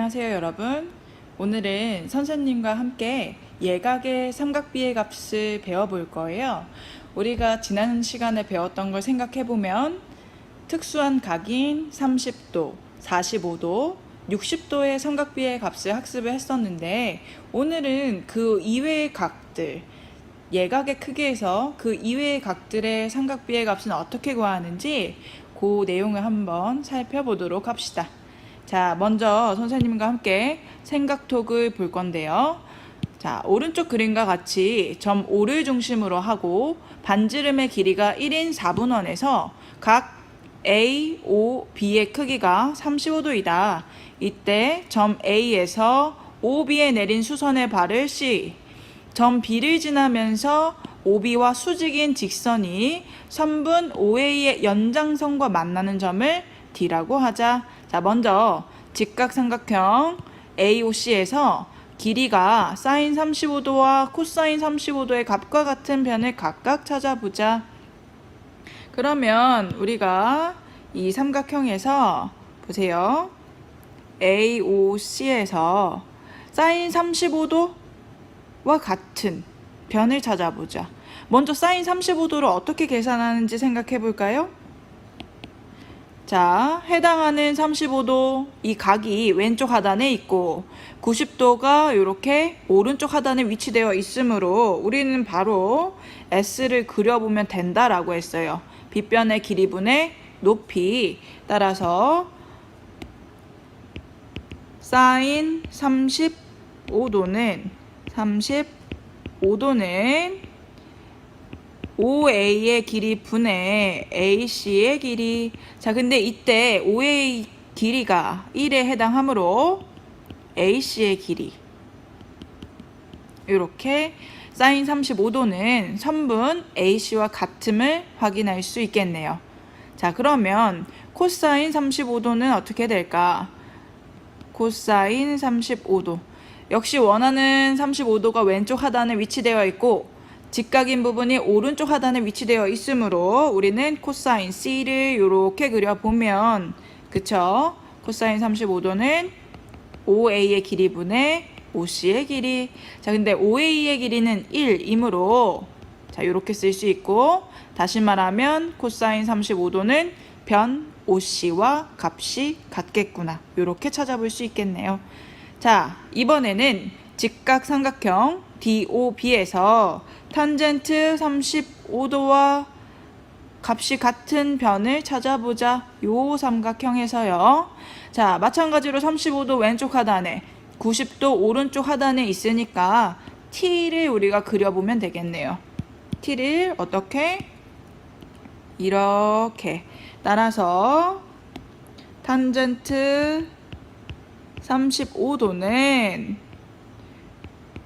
안녕하세요 여러분. 오늘은 선생님과 함께 예각의 삼각비의 값을 배워볼 거예요. 우리가 지난 시간에 배웠던 걸 생각해보면 특수한 각인 30도, 45도, 60도의 삼각비의 값을 학습을 했었는데, 오늘은 그 이외의 각들, 예각의 크기에서 그 이외의 각들의 삼각비의 값은 어떻게 구하는지 그 내용을 한번 살펴보도록 합시다. 자, 먼저 선생님과 함께 생각톡을 볼 건데요. 자, 오른쪽 그림과 같이 점 O를 중심으로 하고 반지름의 길이가 1인 4분원에서 각 A, O, B의 크기가 35도이다. 이때 점 A에서 OB에 내린 수선의 발을 C, 점 B를 지나면서 OB와 수직인 직선이 선분 OA의 연장선과 만나는 점을 D라고 하자. 자, 먼저 직각삼각형 AOC에서 길이가 사인 35도와 코사인 35도의 값과 같은 변을 각각 찾아보자. 그러면 우리가 이 삼각형에서 보세요. AOC에서 사인 35도와 같은 변을 찾아보자. 먼저 사인 35도를 어떻게 계산하는지 생각해 볼까요? 자, 해당하는 35도, 이 각이 왼쪽 하단에 있고 90도가 이렇게 오른쪽 하단에 위치되어 있으므로 우리는 바로 S를 그려보면 된다라고 했어요. 빗변의 길이분의 높이. 따라서 사인 35도는 OA의 길이 분의 AC의 길이. 자, 근데 이때 OA 길이가 1에 해당하므로 AC의 길이, 이렇게 사인 35도는 선분 AC와 같음을 확인할 수 있겠네요. 자, 그러면 코사인 35도는 어떻게 될까? 코사인 35도 역시 원하는 35도가 왼쪽 하단에 위치되어 있고 직각인 부분이 오른쪽 하단에 위치되어 있으므로 우리는 코사인 C를 이렇게 그려보면, 그쵸? 코사인 35도는 OA의 길이분의 OC의 길이. 자, 근데 OA의 길이는 1이므로 자, 이렇게 쓸 수 있고, 다시 말하면 코사인 35도는 변 OC와 값이 같겠구나, 이렇게 찾아볼 수 있겠네요. 자, 이번에는 직각삼각형 DOB에서 탄젠트 35도와 값이 같은 변을 찾아보자. 요 삼각형에서요. 자, 마찬가지로 35도 왼쪽 하단에 90도 오른쪽 하단에 있으니까 T를 우리가 그려보면 되겠네요. T를 어떻게? 이렇게. 따라서 탄젠트 35도는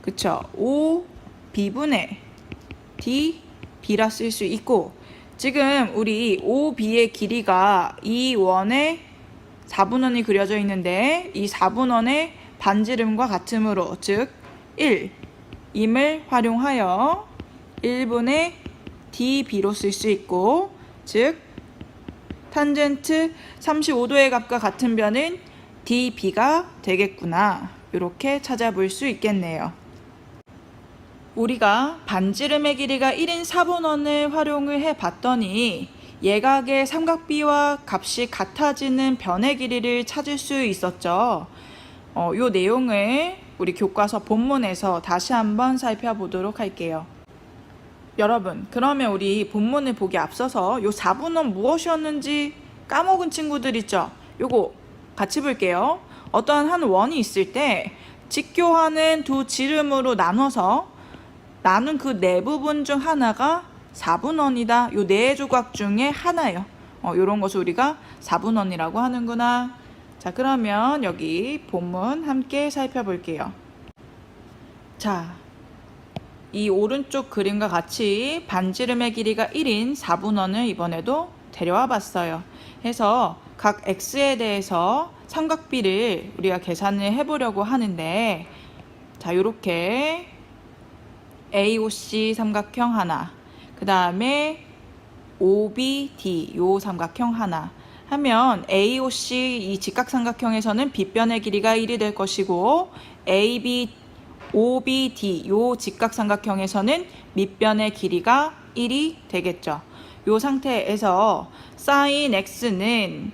그쵸, OB분의 DB라 쓸 수 있고, 지금 우리 OB의 길이가 이 원에 4분원이 그려져 있는데 이 4분원의 반지름과 같으므로, 즉 1임을 활용하여 1분의 DB로 쓸 수 있고, 즉 탄젠트 35도의 값과 같은 변은 DB가 되겠구나, 이렇게 찾아볼 수 있겠네요. 우리가 반지름의 길이가 1인 4분원을 활용을 해봤더니 예각의 삼각비와 값이 같아지는 변의 길이를 찾을 수 있었죠. 요 내용을 우리 교과서 본문에서 다시 한번 살펴보도록 할게요. 여러분, 그러면 우리 본문을 보기 앞서서 요 4분원 무엇이었는지 까먹은 친구들 있죠? 요거 같이 볼게요. 어떠한 한 원이 있을 때 직교하는 두 지름으로 나눠서 나눈 그 네 부분 중 하나가 4분원이다. 요 네 조각 중에 하나예요. 요런 것을 우리가 4분원이라고 하는구나. 자, 그러면 여기 본문 함께 살펴볼게요. 자, 이 오른쪽 그림과 같이 반지름의 길이가 1인 4분원을 이번에도 데려와 봤어요. 해서 각 X에 대해서 삼각비를 우리가 계산을 해보려고 하는데, 자, 요렇게 AOC 삼각형 하나, 그 다음에 OBD 요 삼각형 하나, 하면 AOC 이 직각삼각형에서는 빗변의 길이가 1이 될 것이고 AB, OBD 요 직각삼각형에서는 밑변의 길이가 1이 되겠죠. 요 상태에서 sin x는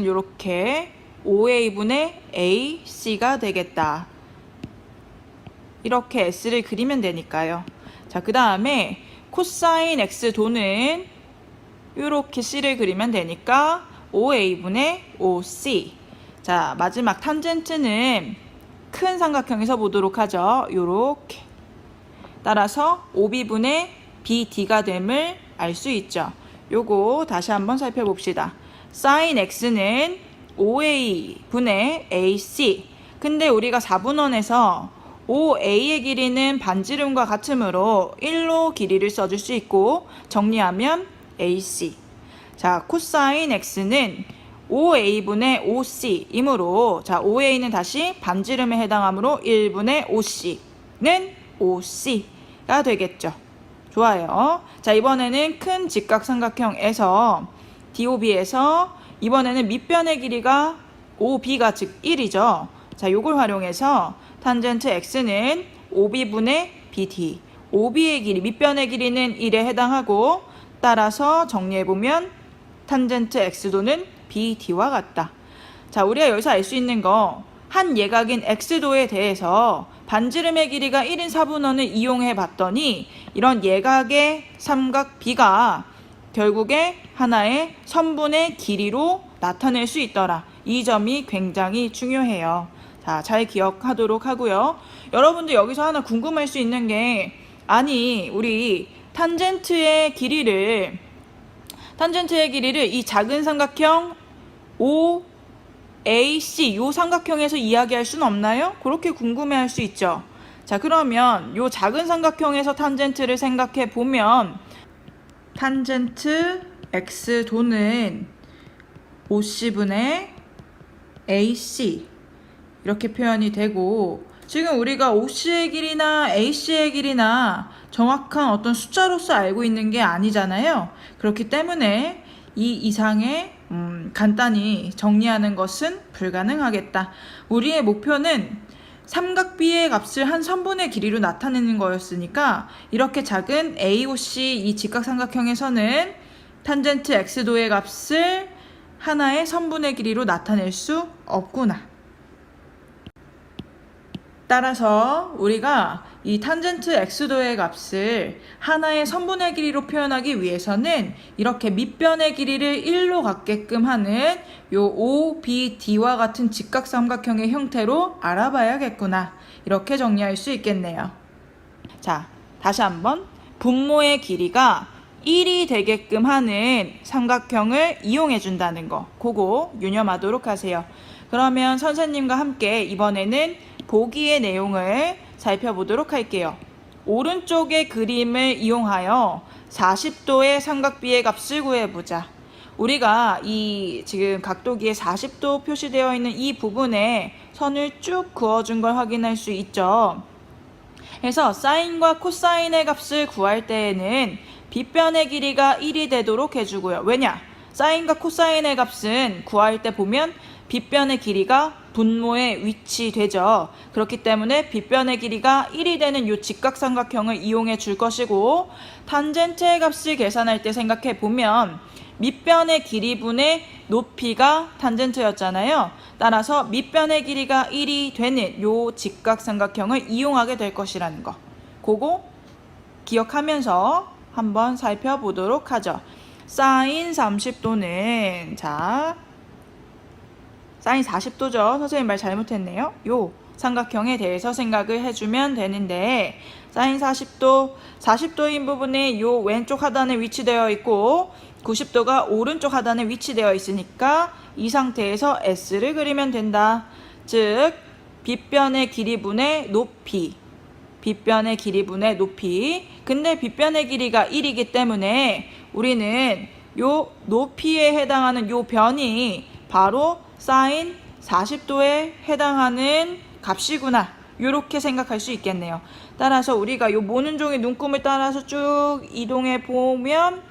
이렇게 5a분의 ac가 되겠다. 이렇게 s를 그리면 되니까요. 자, 그 다음에 코사인 x 도는 이렇게 c를 그리면 되니까 5a분의 5c. 자, 마지막 탄젠트는 큰 삼각형에서 보도록 하죠. 요렇게. 따라서 5b분의 bd가 됨을 알 수 있죠. 요거 다시 한번 살펴봅시다. sin x는 5a분의 ac. 근데 우리가 4분원에서 5a의 길이는 반지름과 같으므로 1로 길이를 써줄 수 있고 정리하면 ac. 자, 코사인 x는 5a분의 5c이므로 자, 5a는 다시 반지름에 해당하므로 1분의 5c는 5c가 되겠죠. 좋아요. 자, 이번에는 큰 직각삼각형에서 DOB에서 이번에는 밑변의 길이가 OB가 즉 1이죠. 자, 요걸 활용해서 탄젠트 x는 5b분의 bd. OB의 길이, 밑변의 길이는 1에 해당하고 따라서 정리해보면 탄젠트 x도는 bd와 같다. 자, 우리가 여기서 알 수 있는 거 한 예각인 x도에 대해서 반지름의 길이가 1인 4분원을 이용해 봤더니 이런 예각의 삼각 b가 결국에 하나의 선분의 길이로 나타낼 수 있더라. 이 점이 굉장히 중요해요. 자, 잘 기억하도록 하고요. 여러분들 여기서 하나 궁금할 수 있는 게 아니 우리 탄젠트의 길이를 이 작은 삼각형 OAC 요 삼각형에서 이야기할 수는 없나요? 그렇게 궁금해할 수 있죠. 자, 그러면 요 작은 삼각형에서 탄젠트를 생각해 보면 탄젠트 x도는 OC분의 AC 이렇게 표현이 되고 지금 우리가 OC의 길이나 AC의 길이나 정확한 어떤 숫자로서 알고 있는 게 아니잖아요. 그렇기 때문에 이 이상의 간단히 정리하는 것은 불가능하겠다. 우리의 목표는 삼각 B의 값을 한 선분의 길이로 나타내는 거였으니까 이렇게 작은 AOC 이 직각삼각형에서는 탄젠트 x도의 값을 하나의 선분의 길이로 나타낼 수 없구나. 따라서 우리가 이 탄젠트 x도의 값을 하나의 선분의 길이로 표현하기 위해서는 이렇게 밑변의 길이를 1로 갖게끔 하는 요 OBD와 같은 직각삼각형의 형태로 알아봐야겠구나. 이렇게 정리할 수 있겠네요. 자, 다시 한번 분모의 길이가 1이 되게끔 하는 삼각형을 이용해 준다는 거 그거 유념하도록 하세요. 그러면 선생님과 함께 이번에는 보기의 내용을 살펴보도록 할게요. 오른쪽의 그림을 이용하여 40도의 삼각 B의 값을 구해보자. 우리가 이 지금 각도기에 40도 표시되어 있는 이 부분에 선을 쭉 그어준 걸 확인할 수 있죠. 그래서 사인과 코사인의 값을 구할 때에는 빗변의 길이가 1이 되도록 해주고요. 왜냐? 사인과 코사인의 값은 구할 때 보면 빗변의 길이가 분모에 위치되죠. 그렇기 때문에 빗변의 길이가 1이 되는 이 직각삼각형을 이용해 줄 것이고 탄젠트의 값을 계산할 때 생각해 보면 밑변의 길이분의 높이가 탄젠트였잖아요. 따라서 밑변의 길이가 1이 되는 이 직각삼각형을 이용하게 될 것이라는 거. 그거 기억하면서 한번 살펴보도록 하죠. 사인 30도는 자 사인 40도죠. 선생님 말 잘못했네요. 요 삼각형에 대해서 생각을 해주면 되는데 사인 40도인 부분이 요 왼쪽 하단에 위치되어 있고 90도가 오른쪽 하단에 위치되어 있으니까 이 상태에서 S를 그리면 된다. 즉 빗변의 길이분의 높이 근데 빗변의 길이가 1이기 때문에 우리는 요 높이에 해당하는 요 변이 바로 사인 40도에 해당하는 값이구나 이렇게 생각할 수 있겠네요. 따라서 우리가 요 모는 종이 눈금을 따라서 쭉 이동해 보면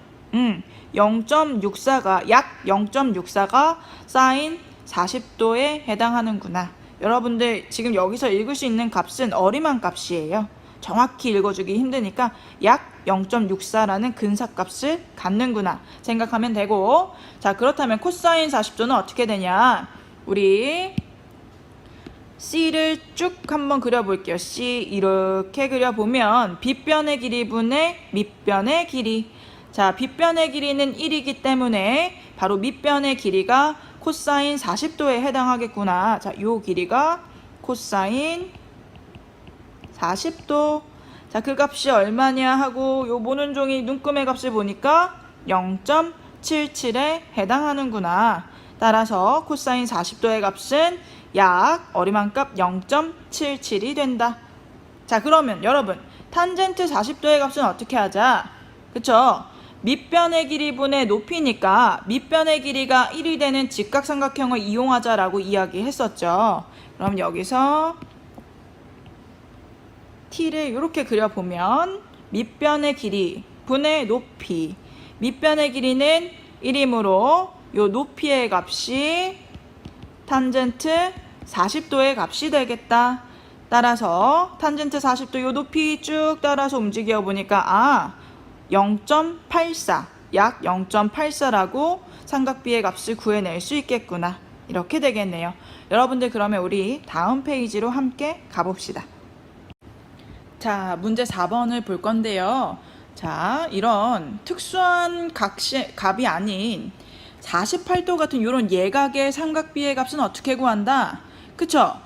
0.64가 약 0.64가 사인 40도에 해당하는구나. 여러분들 지금 여기서 읽을 수 있는 값은 어림한 값이에요. 정확히 읽어주기 힘드니까 약 0.64라는 근사값을 갖는구나 생각하면 되고, 자 그렇다면 코사인 40도는 어떻게 되냐, 우리 C를 쭉 한번 그려볼게요. C 이렇게 그려보면 빗변의 길이분의 밑변의 길이, 자 빗변의 길이는 1이기 때문에 바로 밑변의 길이가 코사인 40도에 해당하겠구나. 자 요 길이가 코사인 40도. 자 그 값이 얼마냐 하고 요 모는 종이 눈금의 값을 보니까 0.77에 해당하는구나. 따라서 코사인 40도의 값은 약 어림한 값 0.77이 된다. 자 그러면 여러분 탄젠트 40도의 값은 어떻게 하자? 그쵸? 밑변의 길이분의 높이니까 밑변의 길이가 1이 되는 직각삼각형을 이용하자라고 이야기했었죠. 그럼 여기서 t를 이렇게 그려보면 밑변의 길이 분의 높이, 밑변의 길이는 1이므로 요 높이의 값이 탄젠트 40도의 값이 되겠다. 따라서 탄젠트 40도 요 높이 쭉 따라서 움직여 보니까 0.84, 약 0.84라고 삼각비의 값을 구해낼 수 있겠구나. 이렇게 되겠네요. 여러분들 그러면 우리 다음 페이지로 함께 가봅시다. 자, 문제 4번을 볼 건데요. 자, 이런 특수한 값이 아닌 48도 같은 이런 예각의 삼각비의 값은 어떻게 구한다? 그쵸?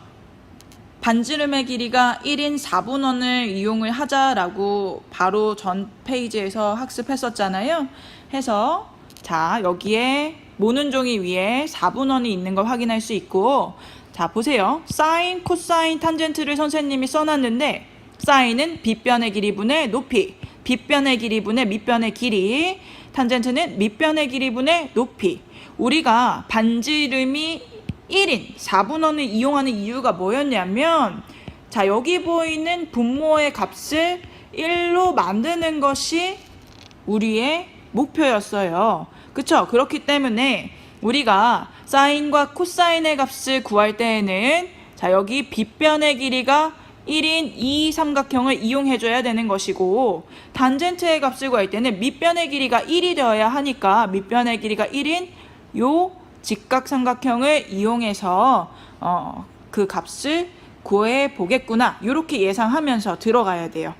반지름의 길이가 1인 4분원을 이용을 하자라고 바로 전 페이지에서 학습했었잖아요. 해서 자 여기에 모는 종이 위에 4분원이 있는 걸 확인할 수 있고, 자 보세요. 사인, 코사인, 탄젠트를 선생님이 써놨는데 사인은 빗변의 길이분의 높이, 빗변의 길이분의 밑변의 길이, 탄젠트는 밑변의 길이분의 높이. 우리가 반지름이 1인 4분원을 이용하는 이유가 뭐였냐면, 자 여기 보이는 분모의 값을 1로 만드는 것이 우리의 목표였어요. 그쵸? 그렇기 때문에 우리가 사인과 코사인의 값을 구할 때에는 자 여기 빗변의 길이가 1인 이 삼각형을 이용해줘야 되는 것이고, 탄젠트의 값을 구할 때는 밑변의 길이가 1이 되어야 하니까 밑변의 길이가 1인 요 직각삼각형을 이용해서 그 값을 구해 보겠구나. 이렇게 예상하면서 들어가야 돼요.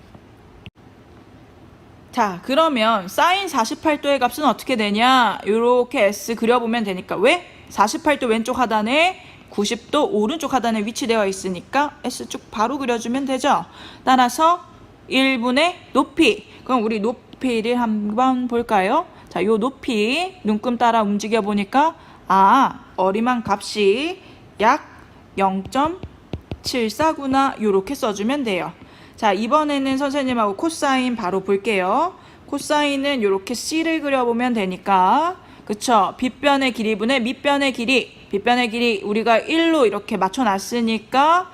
자 그러면 사인 48도의 값은 어떻게 되냐, 이렇게 S 그려보면 되니까, 왜? 48도 왼쪽 하단에 90도 오른쪽 하단에 위치되어 있으니까 S축 바로 그려주면 되죠. 따라서 1분의 높이, 그럼 우리 높이를 한번 볼까요? 자, 요 높이 눈금 따라 움직여 보니까 어림한 값이 약 0.74구나. 요렇게 써주면 돼요. 자 이번에는 선생님하고 코사인 바로 볼게요. 코사인은 요렇게 C를 그려보면 되니까, 그쵸? 빗변의 길이분의 밑변의 길이, 빗변의 길이 우리가 1로 이렇게 맞춰놨으니까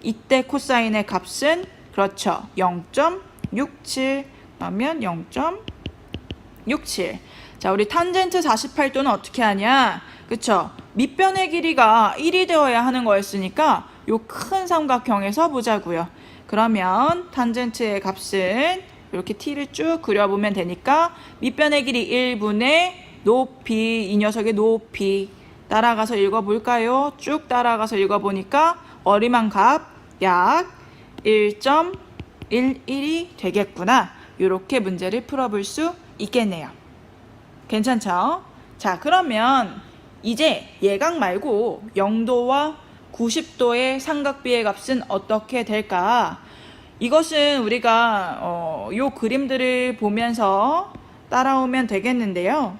이때 코사인의 값은 그렇죠 0.67, 그러면 0.67. 자 우리 탄젠트 48도는 어떻게 하냐, 그쵸? 밑변의 길이가 1이 되어야 하는 거였으니까 요 큰 삼각형에서 보자고요. 그러면 탄젠트의 값은 이렇게 t를 쭉 그려보면 되니까 밑변의 길이 1분의 높이, 이 녀석의 높이 따라가서 읽어볼까요? 쭉 따라가서 읽어보니까 어림한 값 약 1.11이 되겠구나. 이렇게 문제를 풀어볼 수 있겠네요. 괜찮죠? 자 그러면 이제 예각 말고 0도와 90도의 삼각비의 값은 어떻게 될까? 이것은 우리가 요 그림들을 보면서 따라오면 되겠는데요.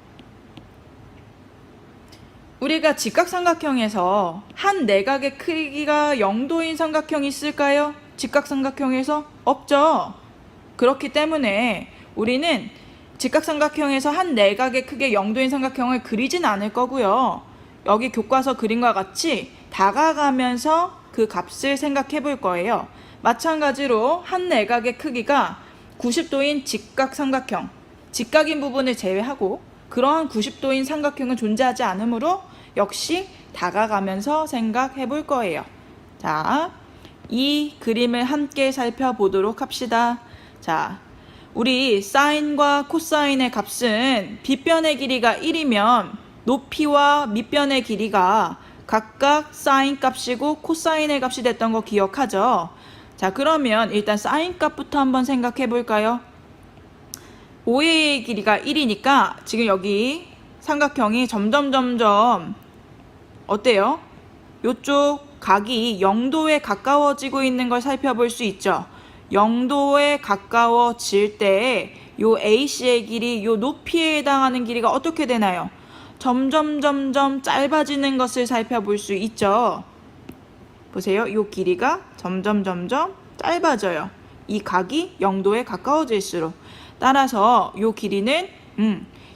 우리가 직각삼각형에서 한 내각의 크기가 0도인 삼각형이 있을까요? 직각삼각형에서 없죠. 그렇기 때문에 우리는 직각삼각형에서 한 내각의 크기의 0도인 삼각형을 그리진 않을 거고요. 여기 교과서 그림과 같이 다가가면서 그 값을 생각해 볼 거예요. 마찬가지로 한 내각의 크기가 90도인 직각삼각형, 직각인 부분을 제외하고 그러한 90도인 삼각형은 존재하지 않으므로 역시 다가가면서 생각해 볼 거예요. 자, 이 그림을 함께 살펴보도록 합시다. 자, 우리 사인과 코사인의 값은 빗변의 길이가 1이면 높이와 밑변의 길이가 각각 사인 값이고 코사인의 값이 됐던 거 기억하죠? 자, 그러면 일단 사인 값부터 한번 생각해 볼까요? OA의 길이가 1이니까 지금 여기 삼각형이 점점 어때요? 이쪽 각이 0도에 가까워지고 있는 걸 살펴볼 수 있죠. 0도에 가까워질 때 요 AC의 길이 요 높이에 해당하는 길이가 어떻게 되나요? 점점 짧아지는 것을 살펴볼 수 있죠. 보세요. 요 길이가 점점 짧아져요. 이 각이 0도에 가까워질수록. 따라서 요 길이는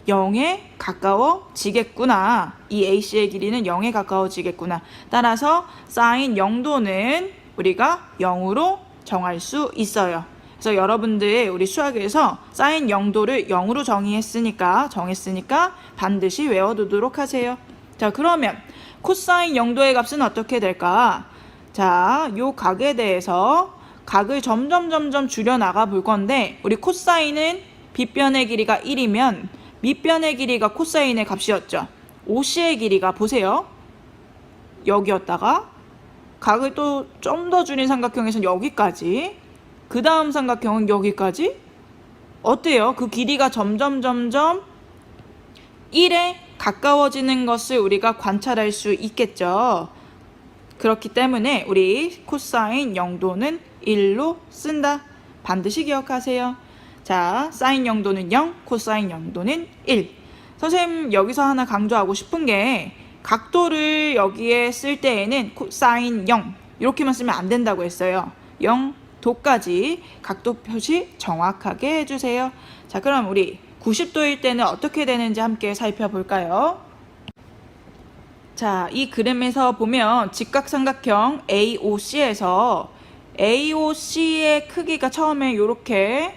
0에 가까워지겠구나. 이 AC의 길이는 0에 가까워지겠구나. 따라서 사인 0도는 우리가 0으로 정할 수 있어요. 그래서 여러분들 우리 수학에서 사인 0도를 0으로 정했으니까 반드시 외워두도록 하세요. 자, 그러면 코사인 0도의 값은 어떻게 될까? 자, 요 각에 대해서 각을 점점 줄여나가 볼 건데 우리 코사인은 빗변의 길이가 1이면 밑변의 길이가 코사인의 값이었죠. OC의 길이가 보세요. 여기였다가 각을 또 좀 더 줄인 삼각형에서는 여기까지, 그 다음 삼각형은 여기까지. 어때요? 그 길이가 점점 1에 가까워지는 것을 우리가 관찰할 수 있겠죠. 그렇기 때문에 우리 코사인 0도는 1로 쓴다. 반드시 기억하세요. 자, 사인 0도는 0, 코사인 0도는 1. 선생님 여기서 하나 강조하고 싶은 게 각도를 여기에 쓸 때에는 사인 0 이렇게만 쓰면 안 된다고 했어요. 0도까지 각도 표시 정확하게 해주세요. 자, 그럼 우리 90도일 때는 어떻게 되는지 함께 살펴볼까요? 자, 이 그림에서 보면 직각삼각형 AOC에서 AOC의 크기가 처음에 이렇게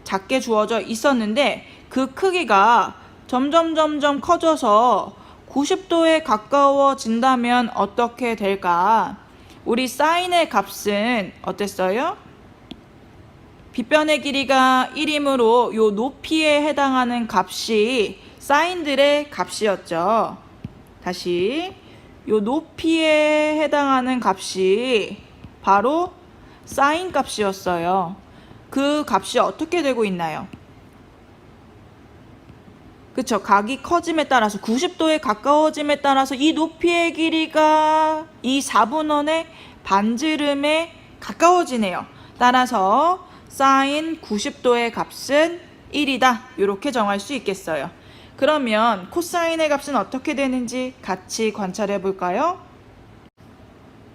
작게 주어져 있었는데 그 크기가 점점 커져서 90도에 가까워진다면 어떻게 될까? 우리 사인의 값은 어땠어요? 빗변의 길이가 1이므로 요 높이에 해당하는 값이 사인들의 값이었죠. 다시 요 높이에 해당하는 값이 바로 사인 값이었어요. 그 값이 어떻게 되고 있나요? 그쵸? 각이 커짐에 따라서 90도에 가까워짐에 따라서 이 높이의 길이가 이 4분원의 반지름에 가까워지네요. 따라서 사인 90도의 값은 1이다. 이렇게 정할 수 있겠어요. 그러면 코사인의 값은 어떻게 되는지 같이 관찰해 볼까요?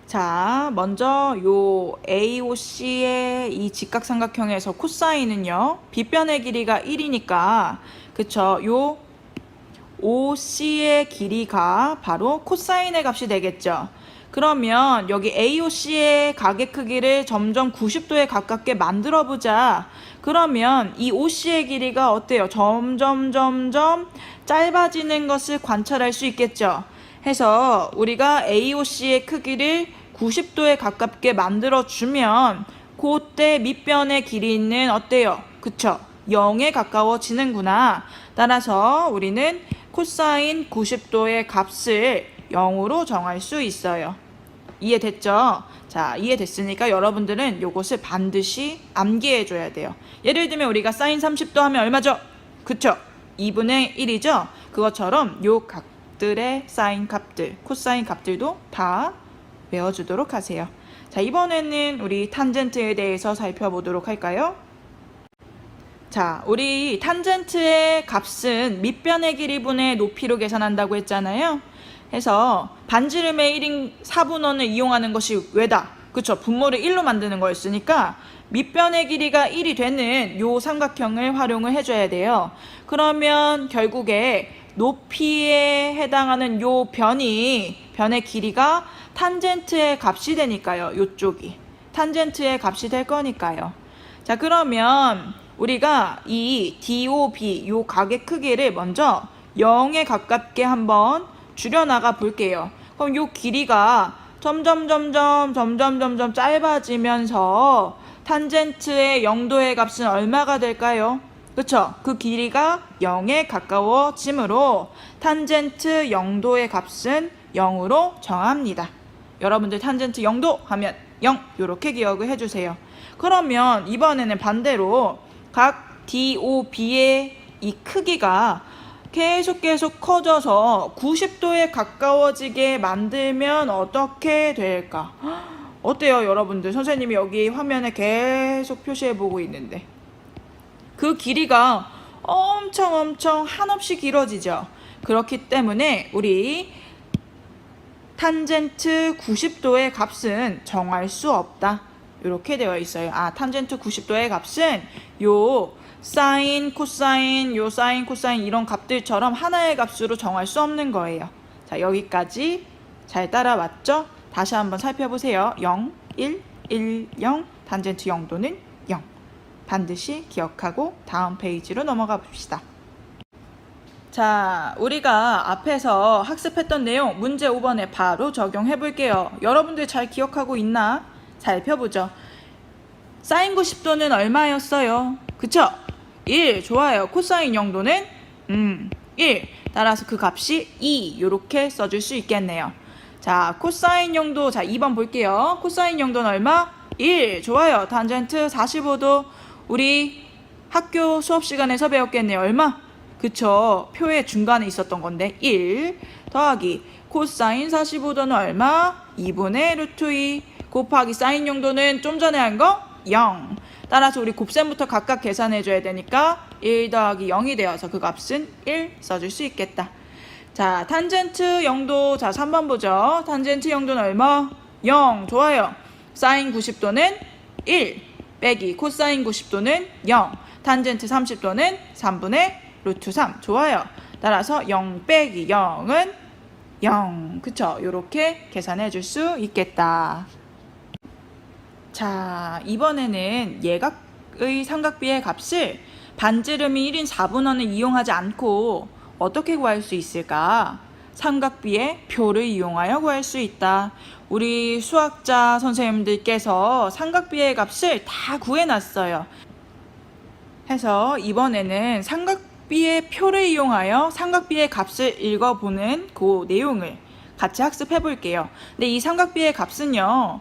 자, 먼저 요 AOC의 이 직각삼각형에서 코사인은요, 빗변의 길이가 1이니까 그쵸? 요 OC의 길이가 바로 코사인의 값이 되겠죠. 그러면 여기 AOC의 각의 크기를 점점 90도에 가깝게 만들어 보자. 그러면 이 OC의 길이가 어때요? 점점 짧아지는 것을 관찰할 수 있겠죠. 해서 우리가 AOC의 크기를 90도에 가깝게 만들어 주면 그때 밑변의 길이는 어때요? 그쵸? 0에 가까워지는구나. 따라서 우리는 코사인 90도의 값을 0으로 정할 수 있어요. 이해됐죠? 자, 이해됐으니까 여러분들은 요것을 반드시 암기해 줘야 돼요. 예를 들면 우리가 사인 30도 하면 얼마죠? 그쵸? 2분의 1이죠? 그것처럼 요 각들의 사인 값들, 코사인 값들도 다 외워주도록 하세요. 자, 이번에는 우리 탄젠트에 대해서 살펴보도록 할까요? 자, 우리 탄젠트의 값은 밑변의 길이분의 높이로 계산한다고 했잖아요. 해서 반지름의 1인 4분원을 이용하는 것이 왜다? 그쵸? 분모를 1로 만드는 거였으니까 밑변의 길이가 1이 되는 요 삼각형을 활용을 해줘야 돼요. 그러면 결국에 높이에 해당하는 요 변의 길이가 탄젠트의 값이 되니까요. 요쪽이 탄젠트의 값이 될 거니까요. 자, 그러면 우리가 이 DOB 요 각의 크기를 먼저 0에 가깝게 한번 줄여나가 볼게요. 그럼 요 길이가 점점 짧아지면서 탄젠트의 0도의 값은 얼마가 될까요? 그쵸? 그 길이가 0에 가까워지므로 탄젠트 0도의 값은 0으로 정합니다. 여러분들 탄젠트 0도 하면 0 이렇게 기억을 해주세요. 그러면 이번에는 반대로 각 DOB의 이 크기가 계속 커져서 90도에 가까워지게 만들면 어떻게 될까? 어때요, 여러분들? 선생님이 여기 화면에 계속 표시해 보고 있는데 그 길이가 엄청 한없이 길어지죠. 그렇기 때문에 우리 탄젠트 90도의 값은 정할 수 없다. 이렇게 되어 있어요. 탄젠트 90도의 값은 요 사인, 코사인, 요 사인, 코사인 이런 값들처럼 하나의 값으로 정할 수 없는 거예요. 자, 여기까지 잘 따라왔죠? 다시 한번 살펴보세요. 0, 1, 1, 0, 탄젠트 0도는 0. 반드시 기억하고 다음 페이지로 넘어가 봅시다. 자, 우리가 앞에서 학습했던 내용 문제 5번에 바로 적용해 볼게요. 여러분들 잘 기억하고 있나? 살펴보죠. 사인 90도는 얼마였어요? 그쵸? 1. 좋아요. 코사인 0도는 1. 따라서 그 값이 2. 이렇게 써줄 수 있겠네요. 자, 코사인 0도. 자, 2번 볼게요. 코사인 0도는 얼마? 1. 좋아요. 탄젠트 45도. 우리 학교 수업 시간에서 배웠겠네요. 얼마? 그쵸. 표의 중간에 있었던 건데 1 더하기 코사인 45도는 얼마? 2분의 루트 2 곱하기 사인 0도는 좀 전에 한 거? 0. 따라서 우리 곱셈부터 각각 계산해 줘야 되니까 1 더하기 0이 되어서 그 값은 1 써줄 수 있겠다. 자, 탄젠트 0도. 자, 3번 보죠. 탄젠트 0도는 얼마? 0. 좋아요. 사인 90도는 1 빼기 코사인 90도는 0. 탄젠트 30도는 3분의 루트 3. 좋아요. 따라서 0 빼기 0은 0. 그쵸? 요렇게 계산해 줄 수 있겠다. 자, 이번에는 예각의 삼각비의 값을 반지름이 1인 4분원을 이용하지 않고 어떻게 구할 수 있을까? 삼각비의 표를 이용하여 구할 수 있다. 우리 수학자 선생님들께서 삼각비의 값을 다 구해놨어요. 해서 이번에는 삼각비의 표를 이용하여 삼각비의 값을 읽어보는 그 내용을 같이 학습해 볼게요. 근데 이 삼각비의 값은요,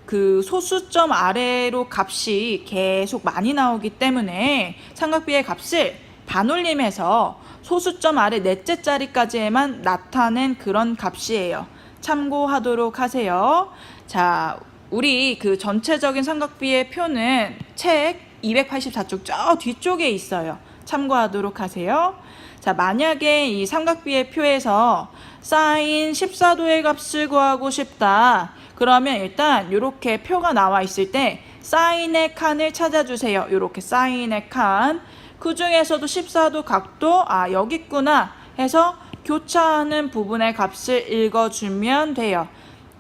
그 소수점 아래로 값이 계속 많이 나오기 때문에 삼각비의 값을 반올림해서 소수점 아래 넷째 자리까지에만 나타낸 그런 값이에요. 참고하도록 하세요. 자, 우리 그 전체적인 삼각비의 표는 책 284쪽 저 뒤쪽에 있어요. 참고하도록 하세요. 자, 만약에 이 삼각비의 표에서 사인 14도의 값을 구하고 싶다. 그러면 일단 이렇게 표가 나와 있을 때 사인의 칸을 찾아주세요. 이렇게 사인의 칸. 그 중에서도 14도 각도, 여기 있구나 해서 교차하는 부분의 값을 읽어주면 돼요.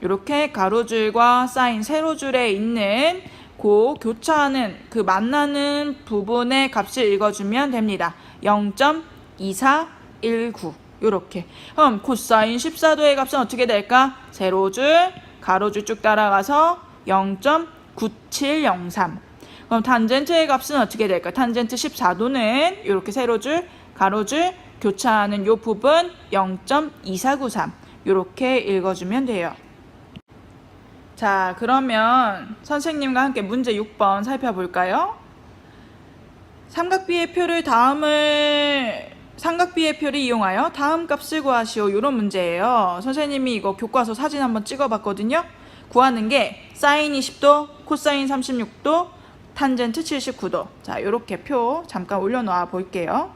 이렇게 가로줄과 사인 세로줄에 있는 그 교차하는 그 만나는 부분의 값을 읽어주면 됩니다. 0.2419 이렇게. 그럼 코사인 14도의 값은 어떻게 될까? 세로줄, 가로줄 쭉 따라가서 0.9703. 그럼 탄젠트의 값은 어떻게 될까? 탄젠트 14도는 이렇게 세로줄, 가로줄 교차하는 요 부분 0.2493 이렇게 읽어주면 돼요. 자, 그러면 선생님과 함께 문제 6번 살펴볼까요? 삼각비의 표를 이용하여 다음 값을 구하시오. 이런 문제예요. 선생님이 이거 교과서 사진 한번 찍어봤거든요. 구하는 게 사인 20도, 코사인 36도, 탄젠트 79도. 자, 이렇게 표 잠깐 올려놓아 볼게요.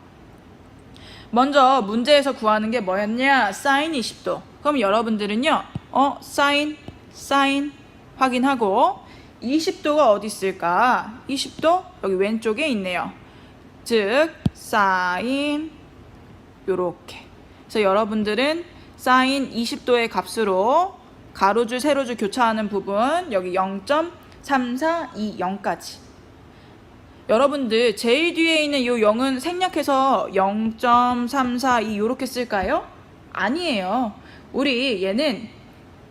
먼저 문제에서 구하는 게 뭐였냐? 사인 20도. 그럼 여러분들은요, 사인 확인하고 20도가 어디 있을까? 20도 여기 왼쪽에 있네요. 즉 사인 요렇게 그래서 여러분들은 사인 20도의 값으로 가로줄, 세로줄 교차하는 부분 여기 0.3420까지. 여러분들 제일 뒤에 있는 이 0은 생략해서 0.342 이렇게 쓸까요? 아니에요. 우리 얘는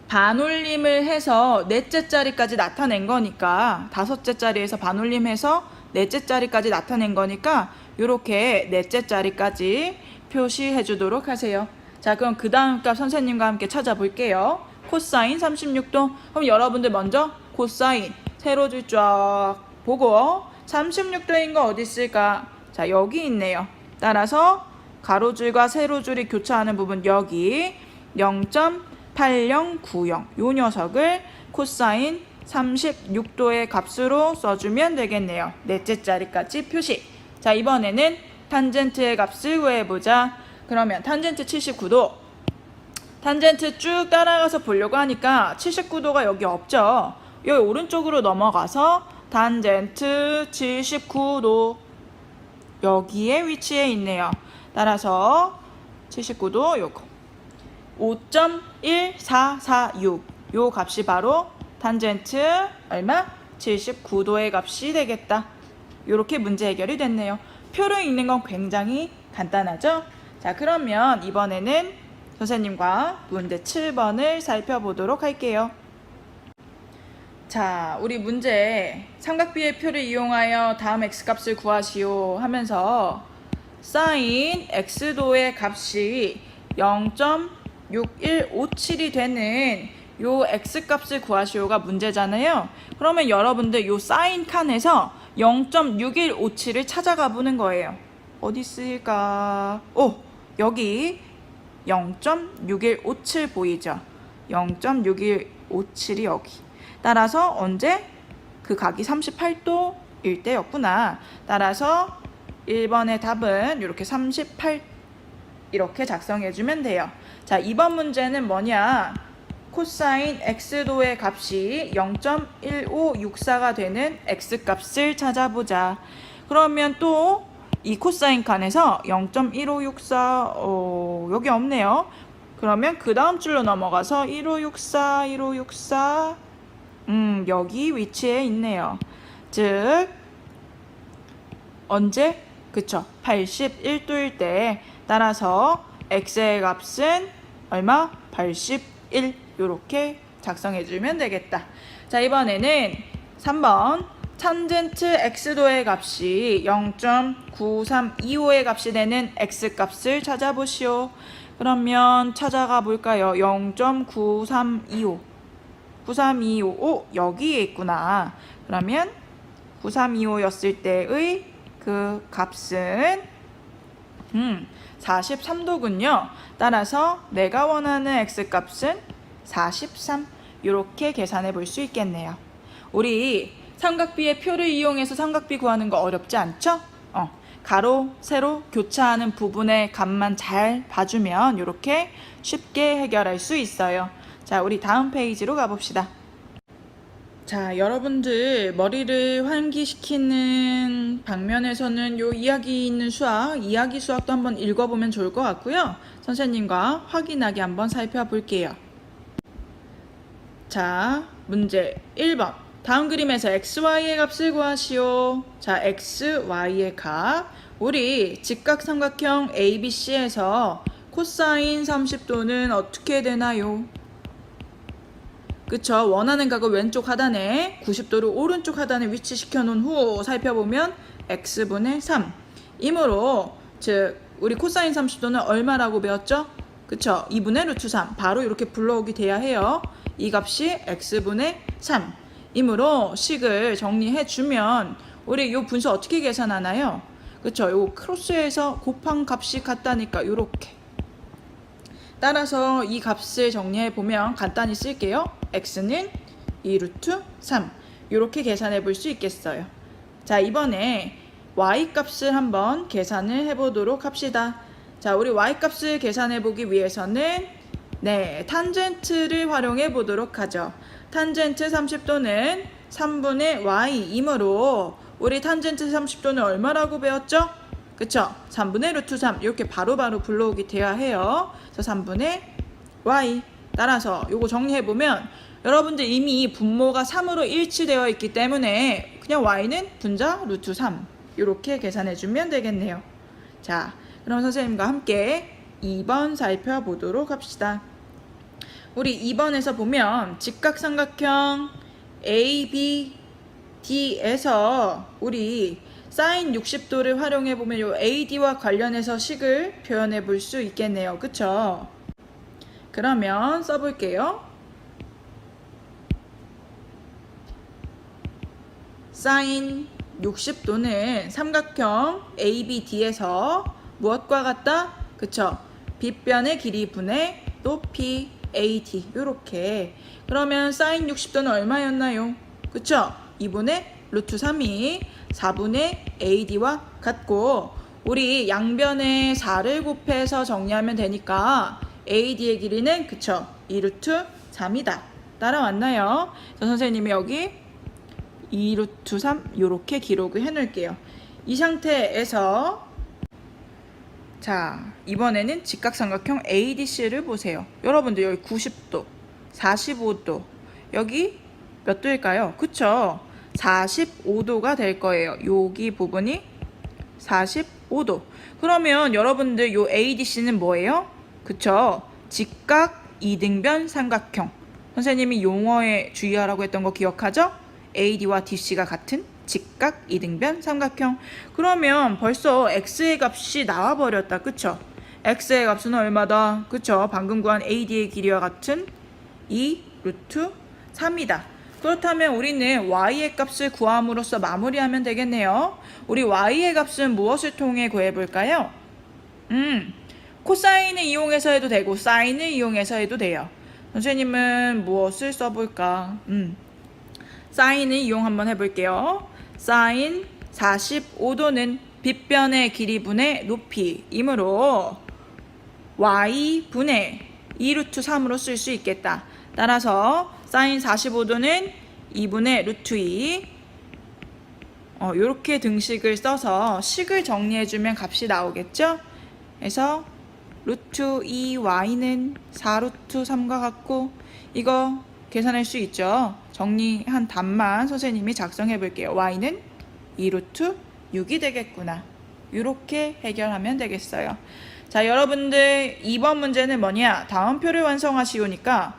반올림을 해서 넷째 자리까지 나타낸 거니까, 다섯째 자리에서 반올림해서 넷째 자리까지 나타낸 거니까 이렇게 넷째 자리까지 표시해 주도록 하세요. 자, 그럼 그 다음 값 선생님과 함께 찾아볼게요. 코사인 36도. 그럼 여러분들 먼저 코사인 세로줄 쫙 보고 36도인 거 어디 있을까? 자, 여기 있네요. 따라서 가로줄과 세로줄이 교차하는 부분 여기 0.8090 요 녀석을 코사인 36도의 값으로 써주면 되겠네요. 넷째 자리까지 표시. 자, 이번에는 탄젠트의 값을 구해보자. 그러면 탄젠트 79도. 탄젠트 쭉 따라가서 보려고 하니까 79도가 여기 없죠. 여기 오른쪽으로 넘어가서 탄젠트 79도 여기에 위치해 있네요. 따라서 79도 요거 5.1446 요 값이 바로 탄젠트 얼마? 79도의 값이 되겠다. 요렇게 문제 해결이 됐네요. 표를 읽는 건 굉장히 간단하죠? 자, 그러면 이번에는 선생님과 문제 7번을 살펴보도록 할게요. 자, 우리 문제 삼각비의 표를 이용하여 다음 x값을 구하시오 하면서 사인 x도의 값이 0.6157이 되는 요 x값을 구하시오가 문제잖아요. 그러면 여러분들 요 사인 칸에서 0.6157을 찾아가 보는 거예요. 어디 있을까? 오! 여기 0.6157 보이죠? 0.6157이 여기. 따라서 언제? 그 각이 38도일 때였구나. 따라서 1번의 답은 이렇게 38 이렇게 작성해주면 돼요. 자, 2번 문제는 뭐냐? 코사인 x도의 값이 0.1564가 되는 x값을 찾아보자. 그러면 또 이 코사인 칸에서 0.1564 여기 없네요. 그러면 그 다음 줄로 넘어가서 1564 1564 여기 위치에 있네요. 즉 언제? 그쵸, 81도일 때. 따라서 x의 값은 얼마? 81 요렇게 작성해주면 되겠다. 자, 이번에는 3번 탄젠트 x도의 값이 0.9325의 값이 되는 x값을 찾아보시오. 그러면 찾아가 볼까요? 0.9325 9325 오, 여기에 있구나. 그러면 9325였을 때의 그 값은 43도군요. 따라서 내가 원하는 x값은 43 이렇게 계산해 볼 수 있겠네요. 우리 삼각비의 표를 이용해서 삼각비 구하는 거 어렵지 않죠? 가로, 세로 교차하는 부분의 값만 잘 봐주면 이렇게 쉽게 해결할 수 있어요. 자, 우리 다음 페이지로 가봅시다. 자, 여러분들 머리를 환기시키는 방면에서는 요 이야기 있는 수학, 이야기 수학도 한번 읽어보면 좋을 것 같고요. 선생님과 확인하게 한번 살펴볼게요. 자, 문제 1번. 다음 그림에서 xy의 값을 구하시오. 자, xy의 값. 우리 직각삼각형 ABC에서 코사인 30도는 어떻게 되나요? 그쵸, 원하는 각을 왼쪽 하단에 90도를 오른쪽 하단에 위치시켜 놓은 후 살펴보면 x분의 3 이므로, 즉 우리 코사인 30도는 얼마라고 배웠죠? 그쵸, 2분의 루트 3 바로 이렇게 불러오게 돼야 해요. 이 값이 x분의 3 이므로 식을 정리해 주면 우리 요 분수 어떻게 계산하나요? 그쵸, 요 크로스에서 곱한 값이 같다니까 요렇게. 따라서 이 값을 정리해 보면 간단히 쓸게요. x는 2루트 3 이렇게 계산해 볼 수 있겠어요. 자, 이번에 y 값을 한번 계산을 해보도록 합시다. 자, 우리 y 값을 계산해 보기 위해서는 탄젠트를 활용해 보도록 하죠. 탄젠트 30도는 3분의 y이므로 우리 탄젠트 30도는 얼마라고 배웠죠? 그쵸? 3분의 루트 3 이렇게 바로바로 불러오기 돼야 해요. 그래서 3분의 y. 따라서 요거 정리해보면 여러분들 이미 분모가 3으로 일치되어 있기 때문에 그냥 y는 분자 루트 3 이렇게 계산해주면 되겠네요. 자, 그럼 선생님과 함께 2번 살펴보도록 합시다. 우리 2번에서 보면 직각삼각형 ABD에서 우리 사인 60도를 활용해 보면 요 AD와 관련해서 식을 표현해 볼 수 있겠네요. 그쵸? 그러면 써볼게요. 사인 60도는 삼각형 ABD에서 무엇과 같다? 그쵸? 빗변의 길이 분의 높이 AD 요렇게. 그러면 사인 60도는 얼마였나요? 그쵸? 2분의 루트 3이 4분의 AD와 같고 우리 양변에 4를 곱해서 정리하면 되니까 AD의 길이는 그쵸? 2루트 3이다. 따라왔나요? 저 선생님이 여기 2루트 3 요렇게 기록을 해 놓을게요. 이 상태에서 자, 이번에는 직각삼각형 ADC를 보세요. 여러분들 여기 90도, 45도, 여기 몇 도일까요? 그쵸? 45도가 될 거예요. 여기 부분이 45도. 그러면 여러분들 요 ADC는 뭐예요? 그쵸? 직각 이등변 삼각형. 선생님이 용어에 주의하라고 했던 거 기억하죠? AD와 DC가 같은 직각 이등변 삼각형. 그러면 벌써 x의 값이 나와버렸다. 그쵸? x의 값은 얼마다? 그쵸? 방금 구한 AD의 길이와 같은 2 루트 3이다. 그렇다면 우리는 y의 값을 구함으로써 마무리하면 되겠네요. 우리 y의 값은 무엇을 통해 구해볼까요? 코사인을 이용해서 해도 되고 사인을 이용해서 해도 돼요. 선생님은 무엇을 써볼까? 사인을 이용 한번 해볼게요. 사인 45도는 빗변의 길이 분의 높이이므로 y분의 2루트 3으로 쓸 수 있겠다. 따라서 사인 45도는 2분의 루트 2 요렇게 등식을 써서 식을 정리해주면 값이 나오겠죠? 그래서 루트 2y는 4루트 3과 같고 이거 계산할 수 있죠? 정리한 답만 선생님이 작성해 볼게요. y는 2루트 6이 되겠구나. 이렇게 해결하면 되겠어요. 자, 여러분들 2번 문제는 뭐냐? 다음표를 완성하시오니까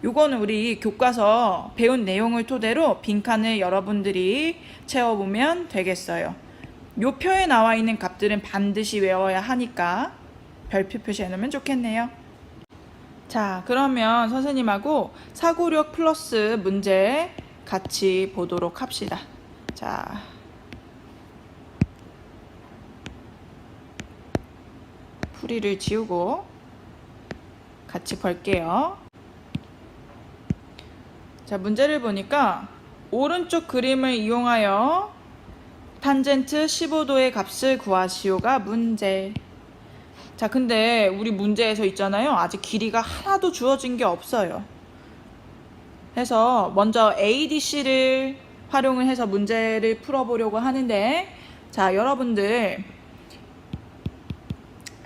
요거는 우리 교과서 배운 내용을 토대로 빈칸을 여러분들이 채워보면 되겠어요. 요 표에 나와 있는 값들은 반드시 외워야 하니까 별표 표시해 놓으면 좋겠네요. 자, 그러면 선생님하고 사고력 플러스 문제 같이 보도록 합시다. 자, 풀이를 지우고 같이 볼게요. 자, 문제를 보니까 오른쪽 그림을 이용하여 탄젠트 15도의 값을 구하시오가 문제. 자, 근데 우리 문제에서 있잖아요. 아직 길이가 하나도 주어진 게 없어요. 해서 먼저 ADC를 활용을 해서 문제를 풀어보려고 하는데, 자, 여러분들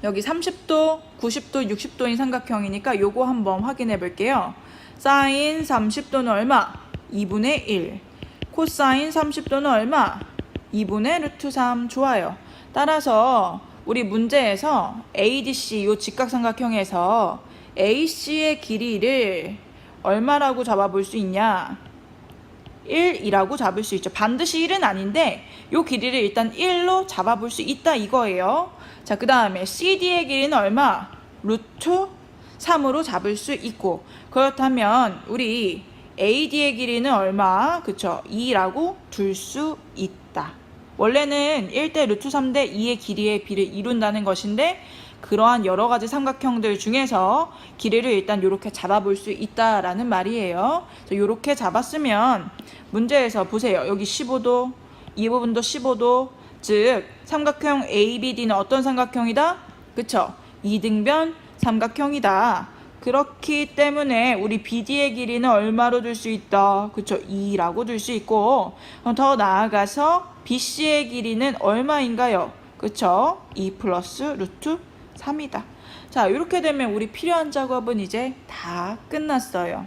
여기 30도, 90도, 60도인 삼각형이니까 요거 한번 확인해 볼게요. 사인 30도는 얼마? 2분의 1. 코사인 30도는 얼마? 2분의 루트 3. 좋아요. 따라서 우리 문제에서 ADC 요 직각삼각형에서 AC의 길이를 얼마라고 잡아볼 수 있냐? 1이라고 잡을 수 있죠. 반드시 1은 아닌데 요 길이를 일단 1로 잡아볼 수 있다 이거예요. 자, 그 다음에 CD의 길이는 얼마? 루트 3으로 잡을 수 있고, 그렇다면 우리 AD의 길이는 얼마? 그쵸? 2라고 둘 수 있다. 원래는 1대 루트 3대 2의 길이의 비를 이룬다는 것인데 그러한 여러 가지 삼각형들 중에서 길이를 일단 이렇게 잡아볼 수 있다라는 말이에요. 이렇게 잡았으면 문제에서 보세요. 여기 15도, 이 부분도 15도, 즉 삼각형 ABD는 어떤 삼각형이다? 그쵸? 이등변 삼각형이다. 그렇기 때문에 우리 BD의 길이는 얼마로 둘 수 있다? 그쵸? 2라고 둘 수 있고, 더 나아가서 BC의 길이는 얼마인가요? 그쵸? 2 플러스 루트 3이다. 자, 이렇게 되면 우리 필요한 작업은 이제 다 끝났어요.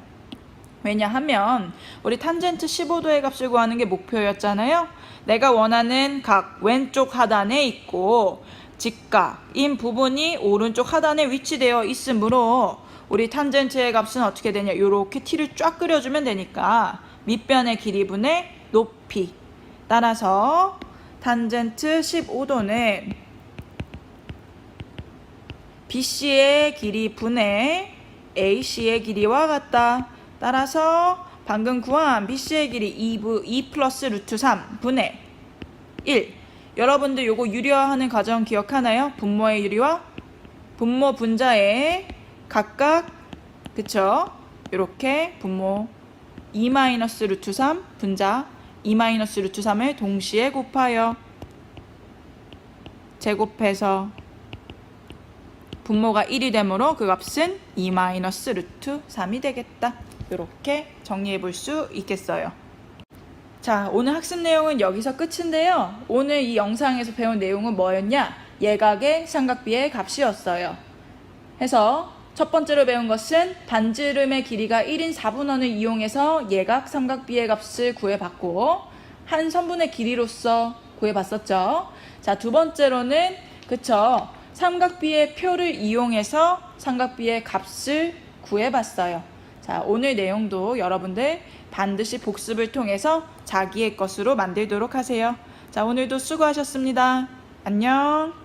왜냐하면 우리 탄젠트 15도의 값을 구하는 게 목표였잖아요. 내가 원하는 각 왼쪽 하단에 있고 직각인 부분이 오른쪽 하단에 위치되어 있으므로 우리 탄젠트의 값은 어떻게 되냐, 이렇게 t를 쫙 그려주면 되니까 밑변의 길이분의 높이, 따라서 탄젠트 15도는 BC의 길이 분의 AC의 길이와 같다. 따라서 방금 구한 BC의 길이 2 플러스 루트 3 분의 1. 여러분들 요거 유리화하는 과정 기억하나요? 분모의 유리화, 분모 분자의 각각, 그쵸? 요렇게 분모 2 마이너스 루트 3 분자 2 마이너스 루트 3을 동시에 곱하여 제곱해서 분모가 1이 되므로 그 값은 2 마이너스 루트 3이 되겠다. 이렇게 정리해 볼 수 있겠어요. 자, 오늘 학습 내용은 여기서 끝인데요. 오늘 이 영상에서 배운 내용은 뭐였냐? 예각의 삼각비의 값이었어요. 해서 첫 번째로 배운 것은 반지름의 길이가 1인 4분원을 이용해서 예각 삼각비의 값을 구해봤고 한 선분의 길이로서 구해봤었죠. 자, 두 번째로는 그쵸, 삼각비의 표를 이용해서 삼각비의 값을 구해봤어요. 자, 오늘 내용도 여러분들 반드시 복습을 통해서 자기의 것으로 만들도록 하세요. 자, 오늘도 수고하셨습니다. 안녕.